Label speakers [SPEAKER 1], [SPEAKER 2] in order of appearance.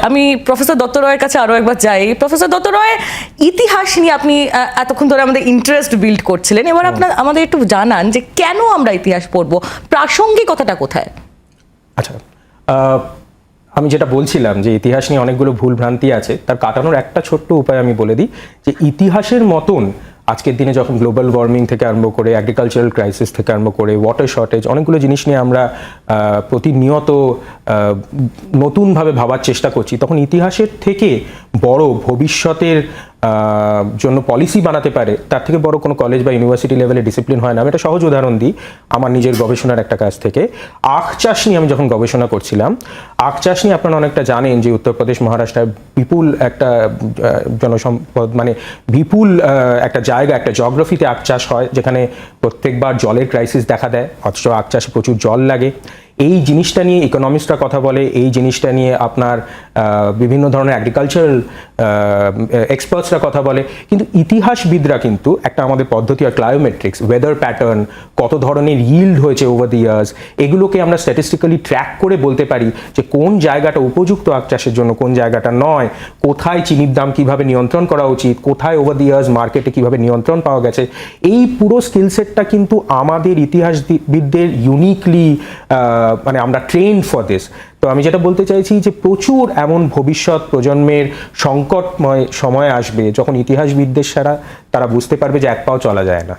[SPEAKER 1] আমি প্রফেসর দত্ত রয়ের কাছে আরও একবার যাই। প্রফেসর দত্ত রয়, ইতিহাস নিয়ে আপনি এতক্ষণ ধরে আমাদের ইন্টারেস্ট বিল্ড করছিলেন, এবার আমাদের একটু জানান যে কেন আমরা ইতিহাস পড়বো, প্রাসঙ্গিকতাটা কোথায়?
[SPEAKER 2] আচ্ছা, আমি যেটা বলছিলাম যে ইতিহাস নিয়ে অনেকগুলো ভুল ভ্রান্তি আছে, তার কাটানোর একটা ছোট্ট উপায় আমি বলে দিই যে ইতিহাসের মতন আজকের দিনে যখন গ্লোবাল ওয়ার্মিং থেকে আরম্ভ করে অ্যাগ্রিকালচারাল ক্রাইসিস থেকে আরম্ভ করে ওয়াটার শর্টেজ, অনেকগুলো জিনিস নিয়ে আমরা প্রতিনিয়ত নতুনভাবে ভাবার চেষ্টা করছি, তখন ইতিহাসের থেকে বড় ভবিষ্যতের জন্য পলিসি বানাতে পারে তার থেকে বড় কোনো কলেজ বা ইউনিভার্সিটি লেভেলে ডিসিপ্লিন হয় না। আমি একটা সহজ উদাহরণ দিই আমার নিজের গবেষণার একটা কাজ থেকে। আখ চাষ নিয়ে আমি যখন গবেষণা করছিলাম, আখ চাষ নিয়ে আপনারা অনেকটা জানেন যে উত্তরপ্রদেশ, মহারাষ্ট্রের বিপুল একটা জনসম্পদ, মানে বিপুল একটা জায়গা, একটা জিওগ্রাফিতে আখ চাষ হয়, যেখানে প্রত্যেকবার জলের ক্রাইসিস দেখা দেয়, অথচ আখ চাষে প্রচুর জল লাগে। এই জিনিসটা নিয়ে ইকোনমিস্টরা কথা বলে, এই জিনিসটা নিয়ে আপনার বিভিন্ন ধরনের অ্যাগ্রিকালচারাল এক্সপার্টসরা কথা বলে, কিন্তু ইতিহাসবিদরা কিন্তু একটা আমাদের পদ্ধতি আর ক্লায়োমেট্রিক্স, ওয়েদার প্যাটার্ন, কত ধরনের ইল্ড হয়েছে ওভার দি ইয়ার্স, এগুলোকে আমরা স্ট্যাটিস্টিক্যালি ট্র্যাক করে বলতে পারি যে কোন জায়গাটা উপযুক্ত আখ চাষের জন্য, কোন জায়গাটা নয়, কোথায় চিনির দাম কীভাবে নিয়ন্ত্রণ করা উচিত, কোথায় ওভার দি ইয়ার্স মার্কেটে কীভাবে নিয়ন্ত্রণ পাওয়া গেছে। এই পুরো স্কিলসেটটা কিন্তু আমাদের ইতিহাসবিদদের ইউনিকলি, মানে আমরা ট্রেন ফর দিস। তো আমি যেটা বলতে চাইছি যে প্রচুর এমন ভবিষ্যৎ প্রজন্মের সংকটময় সময় আসবে যখন ইতিহাসবিদদের ছাড়া তারা বুঝতে পারবে যে এক পাও চলা যায় না।